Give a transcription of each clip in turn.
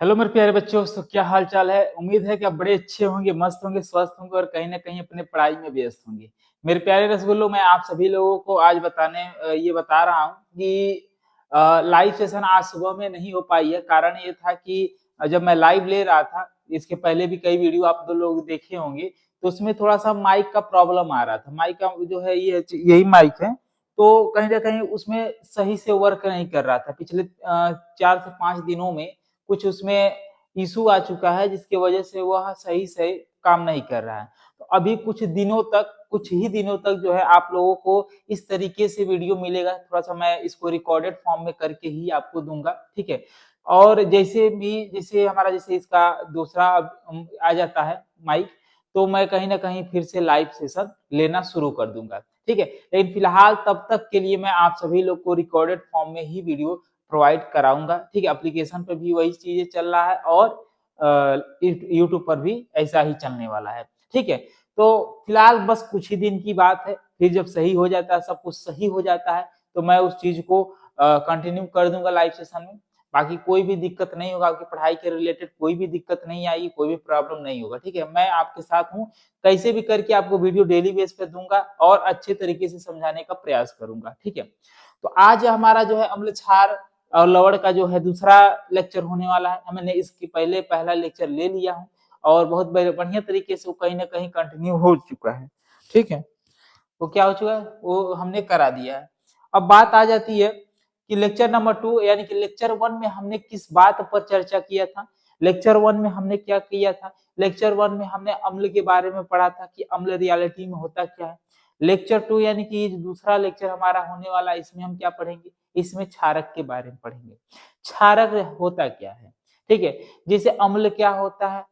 Hello मेरे प्यारे बच्चों, तो क्या हाल चाल है। उम्मीद है कि आप बड़े अच्छे होंगे, मस्त होंगे, स्वस्थ होंगे और कहीं ना कहीं अपने पढ़ाई में व्यस्त होंगे। मेरे प्यारे रसगुल्लो, मैं आप सभी लोगों को आज ये बता रहा हूँ कि लाइव सेशन आज सुबह में नहीं हो पाई है। कारण ये था कि जब मैं लाइव ले रहा था, इसके पहले भी कई वीडियो आप दो लोग देखे होंगे, तो उसमें थोड़ा सा माइक का प्रॉब्लम आ रहा था। माइक का जो है ये यही माइक है, तो कहीं ना कहीं उसमें सही से वर्क नहीं कर रहा था। पिछले 4 से 5 दिनों में कुछ उसमें इशू आ चुका है, जिसकी वजह से वह सही से काम नहीं कर रहा है। तो अभी कुछ ही दिनों तक जो है आप लोगों को इस तरीके से वीडियो मिलेगा। थोड़ा सा मैं इसको रिकॉर्डेड फॉर्म में करके ही आपको दूंगा, ठीक है। और जैसे इसका दूसरा आ जाता है माइक, तो मैं कहीं ना कहीं फिर से लाइव सेशन लेना शुरू कर दूंगा, ठीक है। लेकिन फिलहाल तब तक के लिए मैं आप सभी लोग को रिकॉर्डेड फॉर्म में ही वीडियो प्रोवाइड कराऊंगा, ठीक है। एप्लीकेशन पर भी वही चीजें चल रहा है और यूट्यूब पर भी ऐसा ही चलने वाला है, ठीक है। तो फिलहाल बस कुछ ही दिन की बात है, फिर जब सही हो जाता है, सब कुछ सही हो जाता है, तो मैं उस चीज को कंटिन्यू कर दूंगा लाइव सेशन में। बाकी कोई भी दिक्कत नहीं होगा, आपकी पढ़ाई के रिलेटेड कोई भी दिक्कत नहीं आएगी, कोई भी प्रॉब्लम नहीं होगा, ठीक है। मैं आपके साथ हूँ, कैसे भी करके आपको वीडियो डेली बेस पे दूंगा और अच्छे तरीके से समझाने का प्रयास करूंगा, ठीक है। तो आज हमारा जो है अम्ल क्षार और लवण का जो है दूसरा लेक्चर होने वाला है। मैंने इसके पहले पहला लेक्चर ले लिया हूँ और बहुत बढ़िया तरीके से वो कहीं ना कहीं कंटिन्यू हो चुका है, ठीक है। वो क्या हो चुका है, वो हमने करा दिया है। अब बात आ जाती है कि लेक्चर नंबर 2 यानी कि लेक्चर 1 में हमने किस बात पर चर्चा किया था। लेक्चर 1 में हमने क्या किया था, लेक्चर 1 में हमने अम्ल के बारे में पढ़ा था कि अम्ल रियलिटी में होता क्या है। लेक्चर 2 यानी कि दूसरा लेक्चर हमारा होने वाला है, इसमें हम क्या पढ़ेंगे, इसमें क्षारक के बारे में पढ़ेंगे। क्षारक होता क्या है, ठीक है। जैसे अम्ल क्या होता है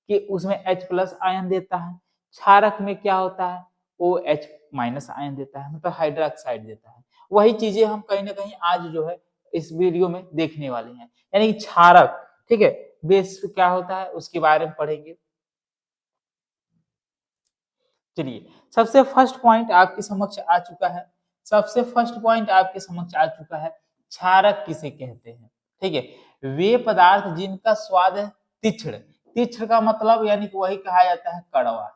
कि उसमें H+ आयन देता है, क्षारक में क्या होता है, OH- आयन देता है, मतलब हाइड्रोक्साइड देता है। वही चीजें हम कहीं ना कहीं आज जो है इस वीडियो में देखने वाले हैं, यानी कि क्षारक, ठीक है, बेस क्या होता है उसके बारे में पढ़ेंगे। चलिए, सबसे फर्स्ट पॉइंट आपके समक्ष आ चुका है। सबसे फर्स्ट पॉइंट आपके समक्ष आ चुका है, क्षारक किसे कहते हैं, ठीक है। वे पदार्थ जिनका स्वाद है तीक्ष्ण। तीक्ष्ण का मतलब यानी कि वही कहा जाता है कड़वा।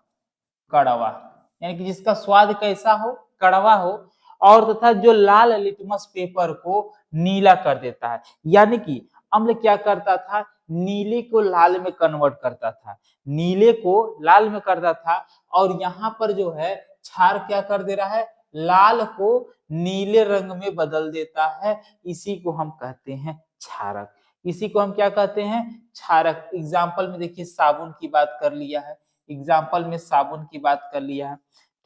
कड़वा यानी कि जिसका स्वाद कैसा हो, कड़वा हो, और तथा जो लाल लिटमस पेपर को नीला कर देता है। यानी कि अम्ल क्या करता था, नीले को लाल में कन्वर्ट करता था, नीले को लाल में करता था। और यहाँ पर जो है क्षार क्या कर दे रहा है, लाल को नीले रंग में बदल देता है। इसी को हम कहते हैं क्षारक। इसी को हम क्या कहते हैं, क्षारक। एग्जाम्पल में देखिए साबुन की बात कर लिया है, एग्जाम्पल में साबुन की बात कर लिया है,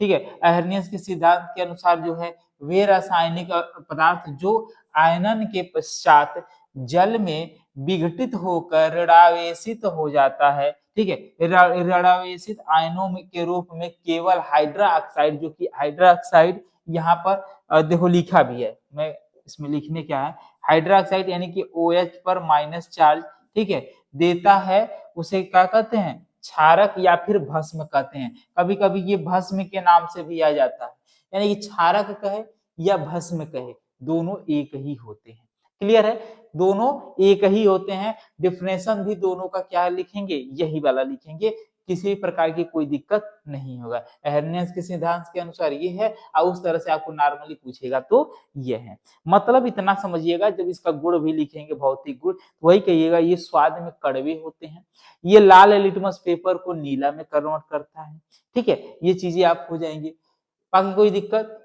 ठीक है। अहर्नियस के सिद्धांत के अनुसार जो है वे रासायनिक पदार्थ जो आयनन के पश्चात जल में विघटित होकर ऋणावेशित हो जाता है, ठीक है। ऋणावेशित आयनों के रूप में केवल हाइड्रा ऑक्साइड, जो कि हाइड्रा ऑक्साइड यहाँ पर देखो लिखा भी है, मैं इसमें लिखने क्या है, हाइड्रा ऑक्साइड यानी कि OH पर माइनस चार्ज, ठीक है, देता है। उसे क्या कहते हैं, क्षारक या फिर भस्म कहते हैं। कभी कभी ये भस्म के नाम से भी आ जाता है, यानी कि क्षारक कहे या भस्म कहे, दोनों एक ही होते हैं। क्लियर है, दोनों एक ही होते हैं। डिफिनेशन भी दोनों का क्या लिखेंगे, यही वाला लिखेंगे, किसी प्रकार की कोई दिक्कत नहीं होगा। अहर्नियस के सिद्धांत के अनुसार ये है, और उस तरह से आपको नॉर्मली पूछेगा तो ये है। मतलब इतना समझिएगा, जब इसका गुण भी लिखेंगे, भौतिक गुण, वही कहिएगा ये स्वाद में कड़वे होते हैं, ये लाल लिटमस पेपर को नीला में कन्वर्ट करता है, ठीक है। ये चीजें आप हो जाएंगे, बाकी कोई दिक्कत।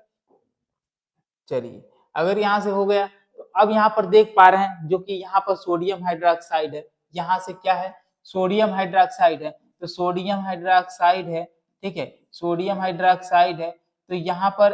चलिए, अगर यहाँ से हो गया तो अब यहाँ पर देख पा रहे हैं जो कि यहाँ पर सोडियम हाइड्रोक्साइड है, यहाँ से क्या है, सोडियम हाइड्रोक्साइड है, तो सोडियम हाइड्रोक्साइड है, ठीक है, सोडियम हाइड्रोक्साइड है। तो यहाँ पर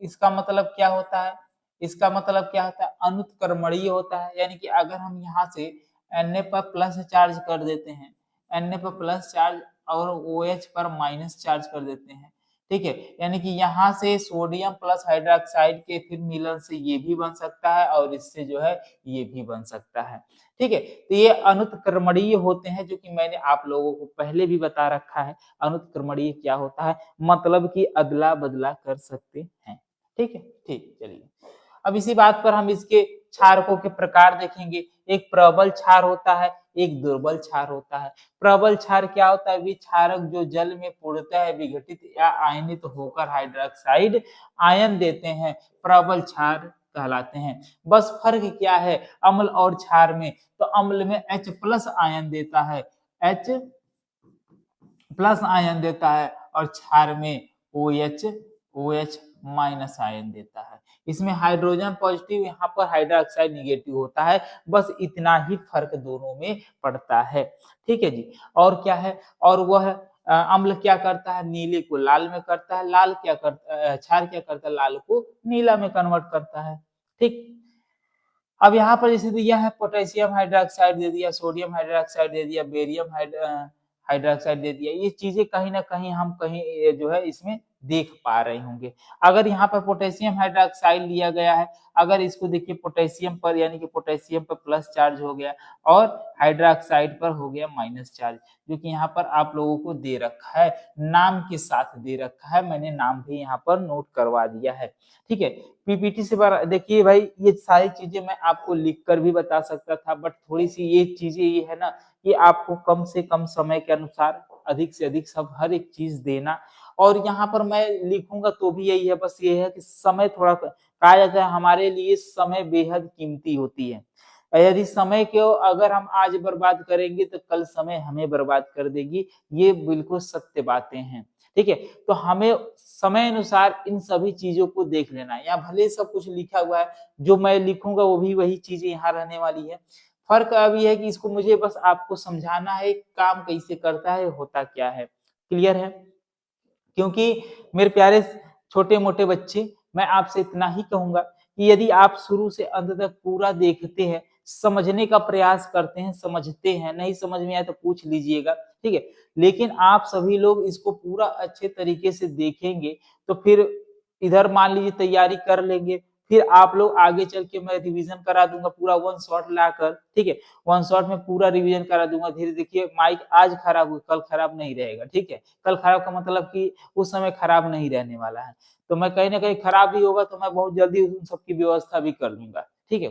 इसका मतलब क्या होता है, इसका मतलब क्या होता है, अनुत्क्रमणीय होता है। यानी कि अगर हम यहाँ से Na पर प्लस चार्ज कर देते हैं, Na पर प्लस चार्ज और OH पर माइनस चार्ज कर देते हैं, ठीक है, यानी कि यहाँ से सोडियम प्लस हाइड्रोक्साइड के फिर मिलन से ये भी बन सकता है और इससे जो है ये भी बन सकता है, ठीक है। तो ये अनुत्क्रमणीय होते हैं, जो कि मैंने आप लोगों को पहले भी बता रखा है। अनुत्क्रमणीय क्या होता है, मतलब कि अदला बदला कर सकते हैं, ठीक है। ठीक, चलिए अब इसी बात पर हम इसके क्षारकों के प्रकार देखेंगे, एक प्रबल क्षार होता है, एक दुर्बल क्षार होता है। प्रबल क्षार क्या होता है? वे क्षारक जो जल में पूर्णतः विघटित या आयनित होकर हाइड्रोक्साइड आयन देते हैं, प्रबल क्षार कहलाते हैं। बस फर्क क्या है अम्ल और क्षार में? तो अम्ल में H प्लस आयन देता है, H प्लस आयन देता है, और क्षार में OH माइनस आयन देता है। इसमें हाइड्रोजन पॉजिटिव, यहाँ पर हाइड्रोक्साइड निगेटिव होता है। बस इतना ही फर्क दोनों में पड़ता है। ठीक है जी। और क्या है? और वह अम्ल क्या करता है? नीले को लाल में करता है, लाल क्या करता, क्षार क्या करता है? लाल को नीला में कन्वर्ट करता है। ठीक। अब यहाँ पर जैसे दिया है पोटेशियम हाइड्रोक्साइड दे दिया, सोडियम हाइड्रोक्साइड दे दिया, बेरियम हाइड्रोक्साइड दे दिया। ये चीजें कहीं ना कहीं हम कहीं जो है इसमें देख पा रहे होंगे। अगर यहाँ पर पोटेशियम हाइड्रोक्साइड लिया गया है, अगर इसको देखिए पोटेशियम पर यानी कि पोटेशियम पर प्लस चार्ज हो गया और हाइड्रोक्साइड पर हो गया माइनस चार्ज, जो कि यहाँ पर आप लोगों को दे रखा है, नाम के साथ दे रखा है। मैंने नाम भी यहाँ पर नोट करवा दिया है। ठीक है। पीपीटी से देखिए भाई, ये सारी चीजें मैं आपको लिख कर भी बता सकता था, बट थोड़ी सी ये चीजें ये है ना कि आपको कम से कम समय के अनुसार अधिक से अधिक सब हर एक चीज देना। और यहाँ पर मैं लिखूंगा तो भी यही है, बस ये है कि समय थोड़ा, कहा जाता है हमारे लिए समय बेहद कीमती होती है। यदि समय को अगर हम आज बर्बाद करेंगे तो कल समय हमें बर्बाद कर देगी। ये बिल्कुल सत्य बातें हैं। ठीक है। तो हमें समय अनुसार इन सभी चीजों को देख लेना है। यहाँ भले सब कुछ लिखा हुआ है, जो मैं लिखूंगा वो भी वही चीजें यहाँ रहने वाली है। फर्क अब ये है कि इसको मुझे बस आपको समझाना है, काम कैसे करता है, होता क्या है। क्लियर है? क्योंकि मेरे प्यारे छोटे मोटे बच्चे, मैं आपसे इतना ही कहूंगा कि यदि आप शुरू से अंत तक पूरा देखते हैं, समझने का प्रयास करते हैं, समझते हैं, नहीं समझ में आए तो पूछ लीजिएगा। ठीक है। लेकिन आप सभी लोग इसको पूरा अच्छे तरीके से देखेंगे तो फिर इधर मान लीजिए तैयारी कर लेंगे, फिर आप लोग आगे चल के मैं रिवीजन करा दूंगा पूरा वन शॉट लाकर। ठीक है। वन शॉट में पूरा रिवीजन करा दूंगा। धीरे देखिए, माइक आज खराब हुआ, कल खराब नहीं रहेगा। ठीक है। कल खराब का मतलब कि उस समय खराब नहीं रहने वाला है, तो मैं कहीं ना कहीं खराब भी होगा तो मैं बहुत जल्दी उन सबकी व्यवस्था भी कर दूंगा। ठीक है।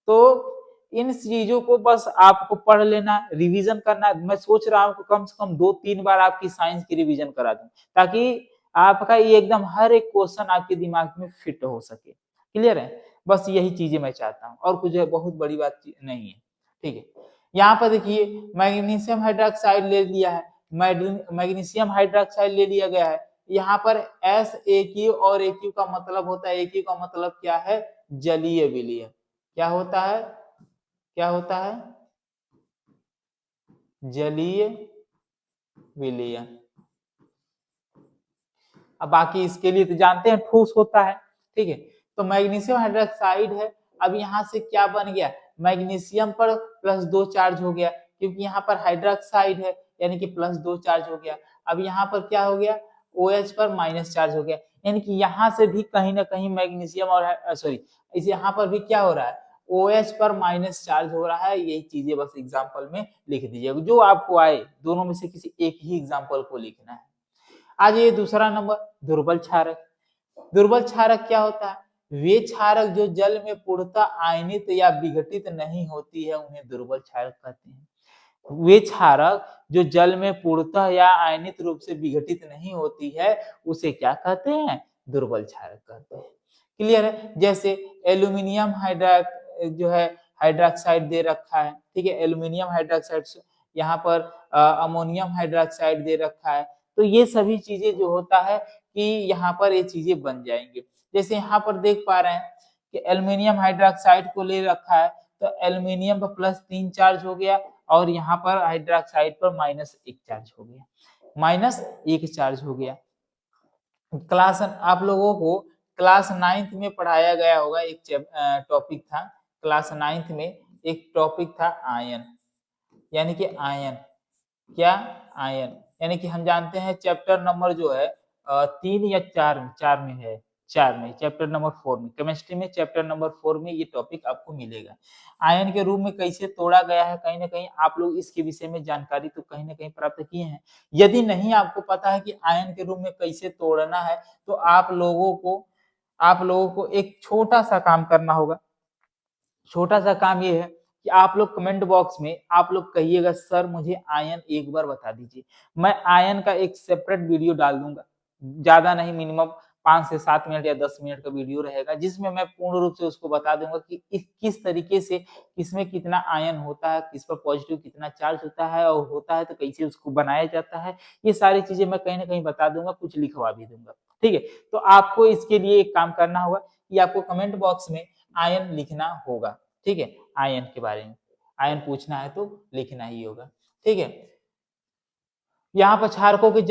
तो इन चीजों को बस आपको पढ़ लेना, रिवीजन करना। मैं सोच रहा हूँ कि कम से कम 2-3 बार आपकी साइंस की रिवीजन करा दूं, ताकि आपका ये एकदम हर एक क्वेश्चन आपके दिमाग में फिट हो सके। क्लियर है? बस यही चीजें मैं चाहता हूँ, और कुछ बहुत बड़ी बात नहीं है। ठीक है। यहाँ पर देखिए मैग्नीशियम हाइड्रोक्साइड ले लिया है, मैग्नीशियम हाइड्रोक्साइड ले लिया गया है। यहाँ पर SAQ और AQ का मतलब होता है, AQ का मतलब क्या है? जलीय विलयन। क्या होता है? क्या होता है? जलीय विलयन। अब बाकी इसके लिए तो जानते हैं ठोस होता है। ठीक है। तो मैग्नीशियम हाइड्रोक्साइड है। अब यहाँ से क्या बन गया? मैग्नीशियम पर +2 चार्ज हो गया, क्योंकि यहाँ पर हाइड्रोक्साइड है यानी कि +2 चार्ज हो गया। अब यहाँ पर क्या हो गया? OH पर माइनस चार्ज हो गया, यानी कि यहाँ से भी कहीं ना कहीं मैग्नीशियम और सॉरी, इस यहाँ पर भी क्या हो रहा है? OH पर माइनस चार्ज हो रहा है। यही चीजें बस एग्जाम्पल में लिख दीजिएगा, जो आपको आए, दोनों में से किसी एक ही एग्जाम्पल को लिखना है। आज ये दूसरा नंबर, दुर्बल क्षारक। दुर्बल क्षारक क्या होता है? वे क्षारक जो जल में पूर्णतः आयनित या विघटित नहीं होती है, उन्हें दुर्बल क्षारक कहते हैं। वे क्षारक जो जल में पूर्णतः या आयनित रूप से विघटित नहीं होती है, उसे क्या कहते हैं? दुर्बल क्षारक कहते हैं। क्लियर है? जैसे एल्यूमिनियम जो है हाइड्रोक्साइड दे रखा है। ठीक है। एल्यूमिनियम हाइड्रोक्साइड, यहाँ पर अमोनियम हाइड्रोक्साइड दे रखा है। तो ये सभी चीजें जो होता है कि यहाँ पर ये चीजें बन जाएंगे। जैसे यहाँ पर देख पा रहे हैं कि एल्यूमिनियम हाइड्रोक्साइड को ले रखा है, तो एल्यूमिनियम पर +3 चार्ज हो गया, और यहाँ पर हाइड्रोक्साइड पर -1 चार्ज हो गया, -1 चार्ज हो गया। क्लास आप लोगों को क्लास 9th में पढ़ाया गया होगा, एक टॉपिक था क्लास 9th में, एक टॉपिक था आयन, यानी कि आयन क्या? आयन, यानी कि हम जानते हैं चैप्टर नंबर जो है 3 या 4 में है, 4 में, चैप्टर नंबर 4 में, केमिस्ट्री में चैप्टर नंबर 4 में ये टॉपिक आपको मिलेगा। आयन के रूप में कैसे तोड़ा गया है, कहीं ना कहीं आप लोग इसके विषय में जानकारी तो कहीं ना कहीं प्राप्त किए हैं। यदि नहीं आपको पता है कि आयन के रूप में कैसे तोड़ना है, तो आप लोगों को एक छोटा सा काम करना होगा। छोटा सा काम ये है कि आप लोग कमेंट बॉक्स में आप लोग कहिएगा सर मुझे आयन एक बार बता दीजिए। मैं आयन का एक सेपरेट वीडियो डाल दूंगा, ज्यादा नहीं, मिनिमम 5 से 7 मिनट या 10 मिनट का वीडियो रहेगा, जिसमें मैं पूर्ण रूप से उसको बता दूंगा कि किस तरीके से किसमें कितना आयन होता है, किस पर पॉजिटिव कितना चार्ज होता है, और होता है तो कैसे उसको बनाया जाता है। ये सारी चीजें मैं कहीं ना कहीं बता दूंगा, कुछ लिखवा भी दूंगा। ठीक है, तो आपको इसके लिए एक काम करना होगा कि आपको कमेंट बॉक्स में आयन लिखना होगा। ठीक है, आयन के बारे में आयन पूछना है तो लिखना ही होगा। ठीक है, यहाँ पर क्षारकों के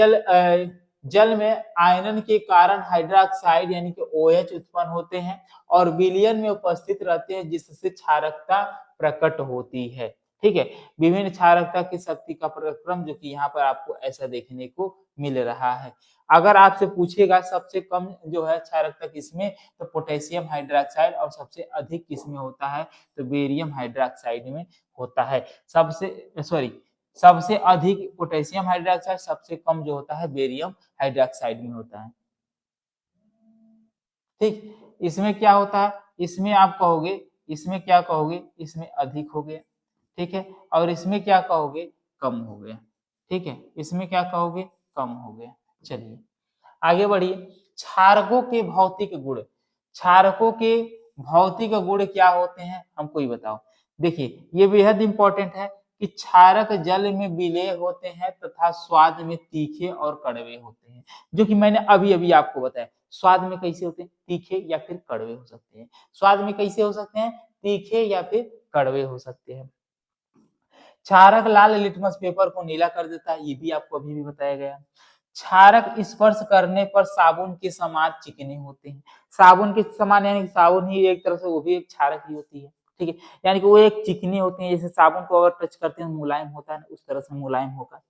जल में आयनन के कारण हाइड्रोक्साइड यानी कि OH उत्पन्न होते हैं और विलयन में उपस्थित रहते हैं, जिससे क्षारकता प्रकट होती है। ठीक है, विभिन्न क्षारकता की शक्ति का प्रक्रम जो कि यहाँ पर आपको ऐसा देखने को मिल रहा है। अगर आपसे पूछेगा सबसे कम जो है क्षारकता किसमें, तो पोटेशियम हाइड्रोक्साइड, और सबसे अधिक किसमें होता है, तो बेरियम हाइड्रोक्साइड में होता है। सबसे अधिक पोटेशियम हाइड्रोक्साइड, सबसे कम जो होता है बेरियम हाइड्रोक्साइड में होता है। ठीक, इसमें क्या होता है, इसमें आप कहोगे, इसमें क्या कहोगे, इसमें अधिक हो गया। ठीक है, और इसमें क्या कहोगे, कम हो गया। ठीक है, इसमें क्या कहोगे, कम हो गया। चलिए आगे बढ़िए। क्षारकों के भौतिक गुण, क्षारकों के भौतिक गुण क्या होते हैं, हमको ही बताओ। देखिए ये बेहद इंपॉर्टेंट है कि क्षारक जल में विलेय होते हैं तथा स्वाद में तीखे और कड़वे होते हैं, जो कि मैंने अभी अभी आपको बताया। स्वाद में कैसे होते हैं, तीखे या फिर कड़वे हो सकते हैं। स्वाद में कैसे हो सकते हैं, तीखे या फिर कड़वे हो सकते हैं। क्षारक लाल लिटमस पेपर को नीला कर देता है, ये भी आपको अभी भी बताया गया। क्षारक स्पर्श करने पर साबुन के समान चिकने होते हैं। साबुन के समान यानी साबुन ही एक तरह से वो भी एक क्षारक ही होती है। ठीक है, यानी कि वो एक चिकनी होती है, जैसे साबुन को अगर टच करते हैं मुलायम होता है, उस तरह से मुलायम होगा।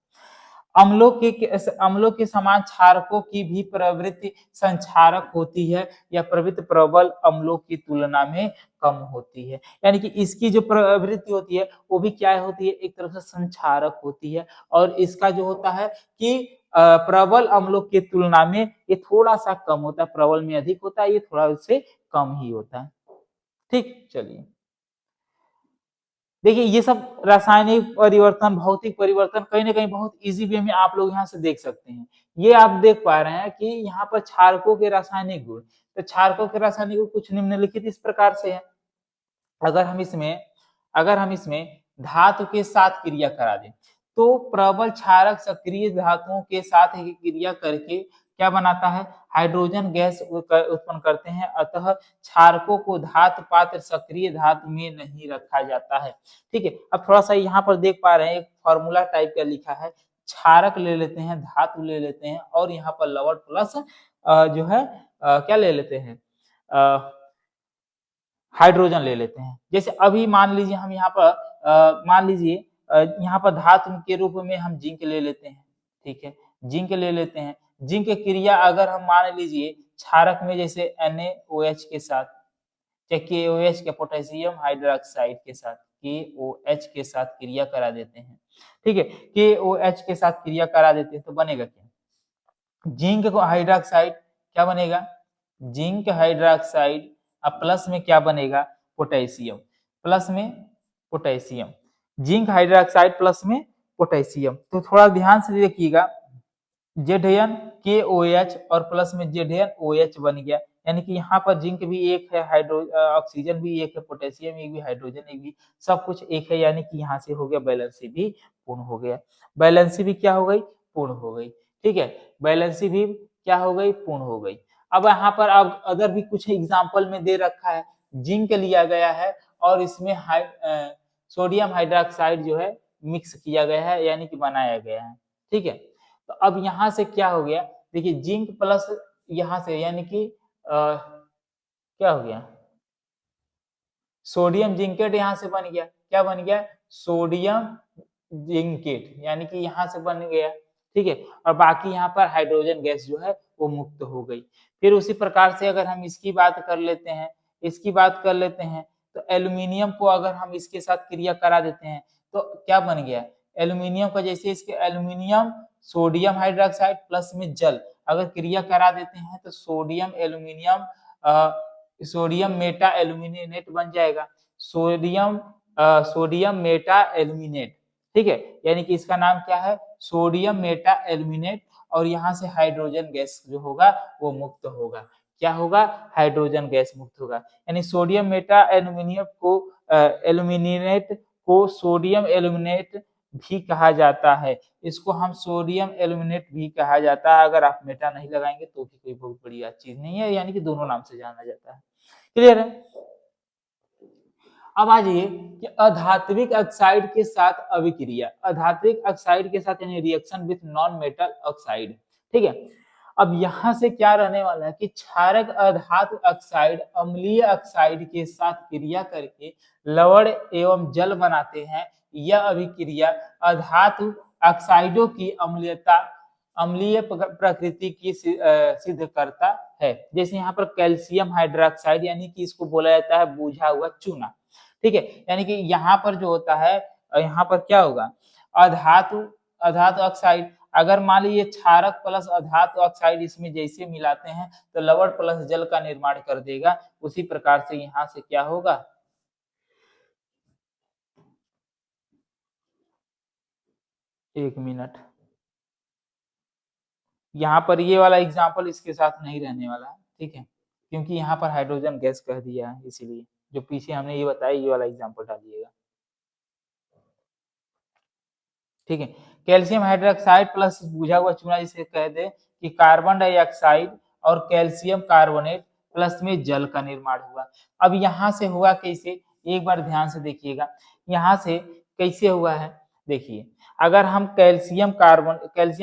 अम्लों के समान क्षारकों की भी प्रवृत्ति संक्षारक होती है, या प्रवृत्ति प्रबल अम्लों की तुलना में कम होती है। यानी कि इसकी जो प्रवृत्ति होती है वो भी क्या होती है, एक तरफ से संक्षारक होती है, और इसका जो होता है कि प्रबल अम्लों की तुलना में ये थोड़ा सा कम होता है, प्रबल में अधिक होता है, ये थोड़ा उससे कम ही होता है। ठीक, चलिए देखिए ये सब रासायनिक परिवर्तन, भौतिक परिवर्तन कहीं ना कहीं बहुत इजी वे में आप लोग यहाँ से देख सकते हैं। ये आप देख पा रहे हैं कि यहाँ पर क्षारकों के रासायनिक गुण, तो क्षारकों के रासायनिक गुण कुछ निम्नलिखित इस प्रकार से है। अगर हम इसमें धातु के साथ क्रिया करा दें, तो प्रबल क्षारक सक्रिय धातुओं के साथ क्रिया करके क्या बनाता है, हाइड्रोजन गैस उत्पन्न करते हैं। अतः क्षारकों को धातु पात्र सक्रिय धातु में नहीं रखा जाता है। ठीक है, अब थोड़ा सा यहाँ पर देख पा रहे हैं एक फॉर्मूला टाइप का लिखा है, क्षारक ले लेते हैं, धातु ले लेते हैं, और यहाँ पर लवण प्लस जो है क्या ले लेते हैं, हाइड्रोजन ले लेते हैं। जैसे अभी मान लीजिए हम यहाँ पर मान लीजिए यहाँ पर धातु के रूप में हम जिंक ले लेते हैं। ठीक है, जिंक ले लेते हैं। जिंक की क्रिया अगर हम मान लीजिए क्षारक में जैसे NaOH के साथ, या KOH के पोटेशियम हाइड्रोक्साइड के साथ, KOH के साथ क्रिया करा देते हैं। ठीक है, KOH के साथ क्रिया करा देते हैं तो बनेगा क्या, जिंक को हाइड्रोक्साइड क्या बनेगा, जिंक हाइड्रोक्साइड। अब प्लस में क्या बनेगा, पोटेशियम, प्लस में पोटेशियम, जिंक हाइड्रोक्साइड प्लस में पोटेशियम। तो थोड़ा ध्यान से देखिएगा, ZnKOH और प्लस में ZnOH बन गया, यानी कि यहाँ पर जिंक भी एक है, ऑक्सीजन भी एक है, पोटेशियम एक भी, हाइड्रोजन एक भी, सब कुछ एक है, यानी कि यहाँ से हो गया बैलेंसी भी पूर्ण हो गया। बैलेंसी भी क्या हो गई, पूर्ण हो गई। ठीक है, बैलेंसी भी क्या हो गई, पूर्ण हो गई। अब यहाँ पर अब अदर भी कुछ एग्जाम्पल में दे रखा है, जिंक लिया गया है और इसमें सोडियम हाइड्रोक्साइड जो है मिक्स किया गया है, यानी कि बनाया गया है। ठीक है, तो अब यहाँ से क्या हो गया, देखिए जिंक प्लस यहाँ से यानी कि क्या हो गया, सोडियम जिंकेट यहाँ से बन गया, क्या बन गया, सोडियम जिंकेट, यानी कि यहाँ से बन गया। ठीक है, और बाकी यहाँ पर हाइड्रोजन गैस जो है वो मुक्त हो गई। फिर उसी प्रकार से अगर हम इसकी बात कर लेते हैं, तो एल्यूमिनियम को अगर हम इसके साथ क्रिया करा देते हैं तो क्या बन गया, एल्यूमिनियम का जैसे इसके एल्यूमिनियम सोडियम हाइड्रोक्साइड प्लस में जल अगर क्रिया करा देते हैं तो sodium aluminium sodium Meta aluminate बन जाएगा, सोडियम मेटा एल्यूमिनेट, ठीक है, यानी कि इसका नाम क्या है, सोडियम मेटा एल्यूमिनेट। और यहाँ से हाइड्रोजन गैस जो होगा वो मुक्त होगा, क्या होगा, हाइड्रोजन गैस मुक्त होगा। यानी सोडियम मेटा एल्यूमिनियम को एल्यूमिनेट को सोडियम एल्यूमिनेट भी कहा जाता है, इसको हम सोडियम एल्यूमिनेट भी कहा जाता है। अगर आप मेटा नहीं लगाएंगे तो भी कोई बहुत बड़ी चीज नहीं है, यानी कि दोनों नाम से जाना जाता है। क्लियर है। अब आ जाइए कि अधात्विक ऑक्साइड के साथ अभिक्रिया, अधात्विक ऑक्साइड के साथ यानी reaction with non metal oxide, ठीक है। अब यहां से क्या रहने वाला है कि क्षारक अधातु ऑक्साइड अम्लीय ऑक्साइड के साथ क्रिया करके लवण एवं जल बनाते हैं। यह अभिक्रिया अधातु ऑक्साइडों की अम्लीय प्रकृति की सिद्ध करता है। जैसे यहाँ पर कैल्शियम हाइड्रोक्साइड यानी कि इसको बोला जाता है बुझा हुआ चूना, ठीक है। यानी कि यहाँ पर जो होता है, यहाँ पर क्या होगा, अधातु अधातु ऑक्साइड, अगर मान लीजिए क्षारक प्लस अधातु ऑक्साइड इसमें जैसे मिलाते हैं तो लवण प्लस जल का निर्माण कर देगा। उसी प्रकार से यहाँ से क्या होगा, एक मिनट, यहाँ पर ये वाला एग्जाम्पल इसके साथ नहीं रहने वाला है, ठीक है, क्योंकि यहाँ पर हाइड्रोजन गैस कह दिया है, इसीलिए जो पीछे हमने ये बताया ये वाला एग्जाम्पल डालिएगा, ठीक है। कैल्शियम हाइड्रोक्साइड प्लस बुझा हुआ चूना जिसे कह दे कि कार्बन डाइऑक्साइड और कैल्शियम कार्बोनेट प्लस में जल का निर्माण हुआ। अब यहाँ से हुआ कैसे, एक बार ध्यान से देखिएगा, यहाँ से कैसे हुआ है, देखिए, अगर हम कैल्शियम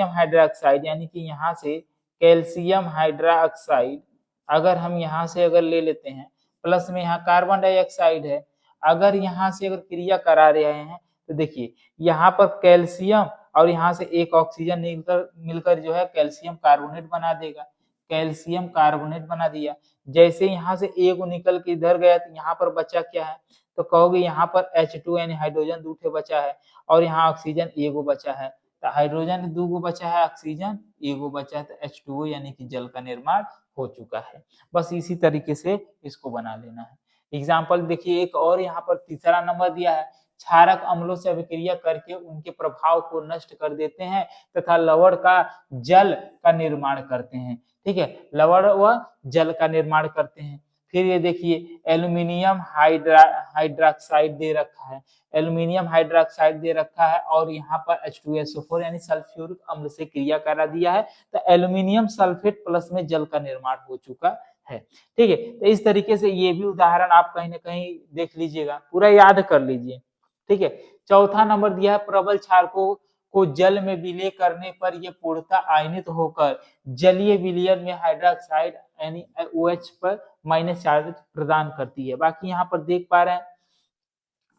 हाइड्रोक्साइड यानी कि यहाँ से कैल्शियम हाइड्रोक्साइड अगर हम यहाँ से अगर ले लेते हैं, प्लस में यहाँ कार्बन डाइऑक्साइड है, अगर यहाँ से अगर क्रिया करा रहे हैं तो देखिए यहाँ पर कैल्शियम और यहाँ से एक ऑक्सीजन मिलकर जो है कैल्शियम कार्बोनेट बना देगा, कैल्शियम कार्बोनेट बना दिया। जैसे यहाँ से एक निकल के इधर गया तो यहाँ पर बचा क्या है, तो कहोगे यहाँ पर H2 यानी हाइड्रोजन 2 बचा है और यहाँ ऑक्सीजन एगो बचा है, तो हाइड्रोजन 2 बचा है, ऑक्सीजन एगो बचा है, तो H2O यानी कि जल का निर्माण हो चुका है। बस इसी तरीके से इसको बना लेना है। एग्जाम्पल देखिए, एक और यहाँ पर तीसरा नंबर दिया है, क्षारक अम्लों से अभिक्रिया करके उनके प्रभाव को नष्ट कर देते हैं तथा लवण का जल का निर्माण करते हैं, ठीक है, लवण व जल का निर्माण करते हैं। फिर ये देखिए एल्यूमिनियम हाइड्रोक्साइड दे रखा है, एल्यूमिनियम हाइड्रोक्साइड दे रखा है और यहाँ पर H2SO4 यानी सल्फ्यूरिक अम्ल से क्रिया करा दिया है, तो एल्यूमिनियम सल्फेट प्लस में जल का निर्माण हो चुका है, ठीक है। तो इस तरीके से ये भी उदाहरण आप कहीं ना कहीं देख लीजिएगा, पूरा याद कर लीजिए, ठीक है। चौथा नंबर दिया है, प्रबल क्षारकों को जल में विलय करने पर यह पूर्णतः आयनित होकर जलीय विलयन में हाइड्रोक्साइड यानी OH पर माइनस चार्ज प्रदान करती है। बाकी यहाँ पर देख पा रहे हैं,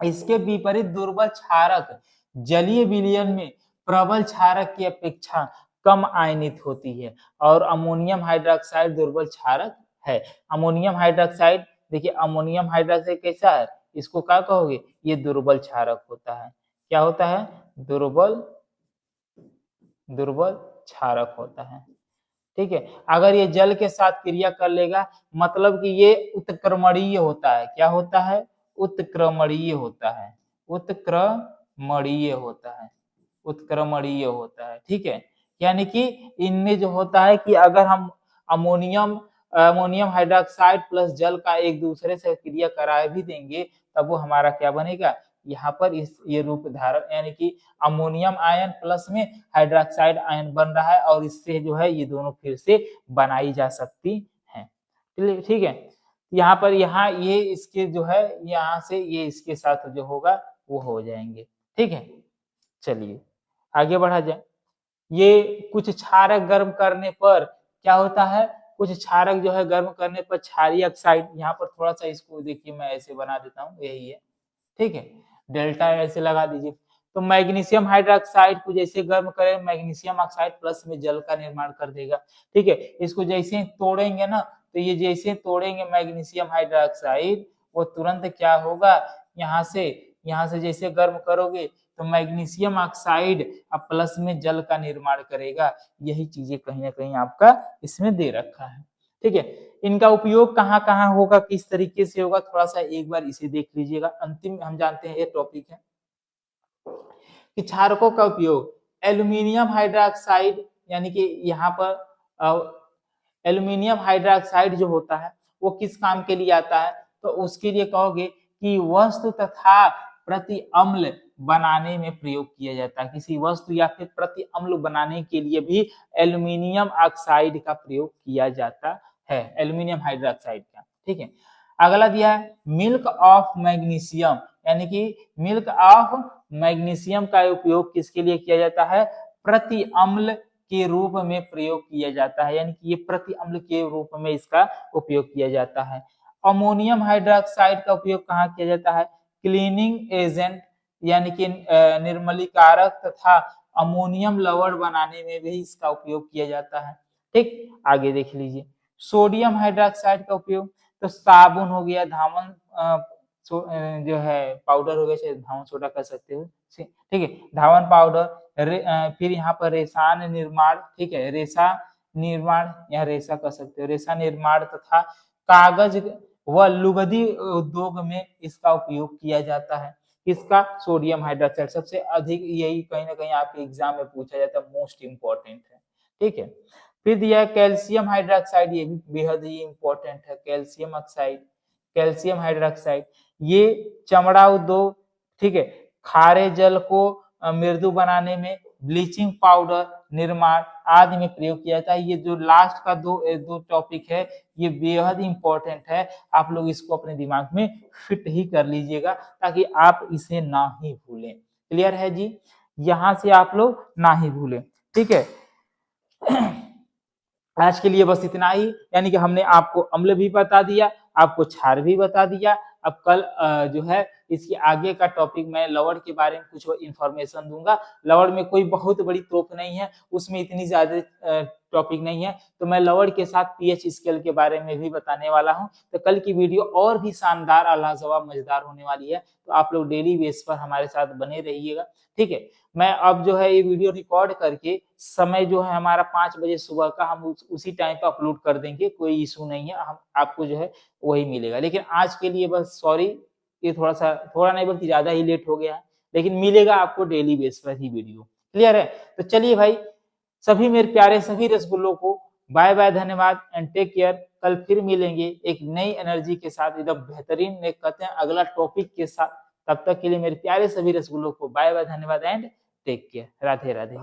इसके विपरीत दुर्बल क्षारक जलीय विलयन में प्रबल क्षारक की अपेक्षा कम आयनित होती है और अमोनियम हाइड्रोक्साइड दुर्बल क्षारक है। अमोनियम हाइड्रोक्साइड देखिए, अमोनियम हाइड्रोक्साइड कैसा है, इसको क्या कहोगे, ये दुर्बल क्षारक होता है, क्या होता है, दुर्बल क्षारक होता है, ठीक है। अगर ये जल के साथ क्रिया कर लेगा मतलब कि ये उत्क्रमणीय होता है, क्या होता है, उत्क्रमणीय होता है, उत्क्रमणीय होता है, उत्क्रमणीय होता है, ठीक है। यानी कि इनमें जो होता है कि अगर हम अमोनियम हाइड्रोक्साइड प्लस जल का एक दूसरे से क्रिया करा भी देंगे तब वो हमारा क्या बनेगा, यहाँ पर ये रूप धारण, यानी कि अमोनियम आयन प्लस में हाइड्रोक्साइड आयन बन रहा है और इससे जो है ये दोनों फिर से बनाई जा सकती है, ठीक है। यहाँ पर ये इसके जो है यहाँ से ये इसके साथ जो होगा वो हो जाएंगे, ठीक है। चलिए आगे बढ़ा जाए। ये कुछ क्षारक गर्म करने पर क्या होता है, कुछ क्षारक जो है गर्म करने पर क्षारीय ऑक्साइड, यहाँ पर थोड़ा सा इसको देखिए मैं ऐसे बना देता हूँ, यही है, ठीक है, डेल्टा ऐसे लगा दीजिए। तो मैग्नीशियम हाइड्रोक्साइड को जैसे गर्म करें मैग्नीशियम ऑक्साइड प्लस में जल का निर्माण कर देगा, ठीक है। इसको जैसे तोड़ेंगे ना, तो ये जैसे तोड़ेंगे मैग्नीशियम हाइड्रोक्साइड वो तुरंत क्या होगा, यहाँ से जैसे गर्म करोगे तो मैग्नीशियम ऑक्साइड अब प्लस में जल का निर्माण करेगा। यही चीजें कहीं ना कहीं आपका इसमें दे रखा है। ठीक है। इनका उपयोग कहाँ कहाँ होगा, किस तरीके से होगा, थोड़ा सा एक बार इसे देख लीजिएगा। अंतिम हम जानते हैं ये टॉपिक है कि क्षारकों का उपयोग एल्यूमिनियम हाइड्रोक्साइड, यानी कि यहाँ पर एल्यूमिनियम हाइड्रोक्साइड जो होता है वो किस काम के लिए आता है, तो उसके लिए कहोगे कि वस्तु तथा प्रति अम्ल बनाने में प्रयोग किया जाता है। किसी वस्तु या फिर प्रति अम्ल बनाने के लिए भी एल्यूमिनियम ऑक्साइड का प्रयोग किया जाता है, एल्यूमिनियम हाइड्रोक्साइड का। ठीक है। अगला दिया है मिल्क ऑफ मैग्नीशियम, यानी कि मिल्क ऑफ मैग्नीशियम का उपयोग किसके लिए किया जाता है, प्रति अम्ल के रूप में प्रयोग किया जाता है, यानी कि ये प्रति अम्ल के रूप में इसका उपयोग किया जाता है। अमोनियम हाइड्रोक्साइड का उपयोग कहाँ किया जाता है, क्लीनिंग एजेंट, यानी कि निर्मलीकारक तथा अमोनियम लवण बनाने में भी इसका उपयोग किया जाता है। ठीक, आगे देख लीजिए सोडियम हाइड्रोक्साइड का उपयोग, तो साबुन हो गया, धामन जो है पाउडर हो गया, चाहे धावन सोडा कर सकते हो, ठीक है, धावन पाउडर, फिर यहाँ पर रेशान निर्माण, ठीक है, रेशा निर्माण, यहाँ रेशा कर सकते हो, रेशा निर्माण तथा कागज व लुगदी उद्योग में इसका उपयोग किया जाता है। इसका सोडियम हाइड्रोक्साइड सबसे अधिक, यही कहीं ना कहीं आपके एग्जाम में पूछा जाता है, मोस्ट इंपॉर्टेंट है। ठीक है। फिर दिया है कैल्शियम हाइड्रोक्साइड, ये भी बेहद ही इंपॉर्टेंट है, कैल्शियम ऑक्साइड, कैल्शियम हाइड्रोक्साइड, ये चमड़ा उद्योग, ठीक है, खारे जल को मृदु बनाने में, ब्लीचिंग पाउडर निर्माण आदि में प्रयोग किया जाता है। ये जो लास्ट का दो टॉपिक है ये बेहद इंपॉर्टेंट है, आप लोग इसको अपने दिमाग में फिट ही कर लीजिएगा ताकि आप इसे ना ही भूलें। क्लियर है जी, यहां से आप लोग ना ही भूलें। ठीक है। आज के लिए बस इतना ही, यानी कि हमने आपको अम्ल भी बता दिया, आपको क्षार भी बता दिया। अब कल जो है इसके आगे का टॉपिक मैं लवण के बारे में कुछ इंफॉर्मेशन दूंगा। लवण में कोई बहुत बड़ी तोप नहीं है, उसमें इतनी ज्यादा टॉपिक नहीं है, तो मैं लवण के साथ पीएच स्केल के बारे में भी बताने वाला हूं। तो कल की वीडियो और भी शानदार, अलाजवाब, मजेदार होने वाली है, तो आप लोग डेली बेस पर हमारे साथ बने रहिएगा। ठीक है। मैं अब जो है ये वीडियो रिकॉर्ड करके समय जो है हमारा 5 बजे सुबह का, हम उसी टाइम पे अपलोड कर देंगे, कोई इशू नहीं है, हम आपको जो है वही मिलेगा। लेकिन आज के लिए बस सॉरी, ये थोड़ा नहीं बल्कि ज्यादा ही लेट हो गया है, लेकिन मिलेगा आपको डेली बेस पर ही वीडियो। क्लियर है। तो चलिए भाई, सभी मेरे प्यारे सभी रसगुल्लों को बाय बाय, धन्यवाद एंड टेक केयर। कल फिर मिलेंगे एक नई एनर्जी के साथ, एकदम बेहतरीन कहते हैं अगला टॉपिक के साथ। तब तक के लिए मेरे प्यारे सभी रसगुल्लों को बाय बाय, धन्यवाद and take care. Radhe Radhe.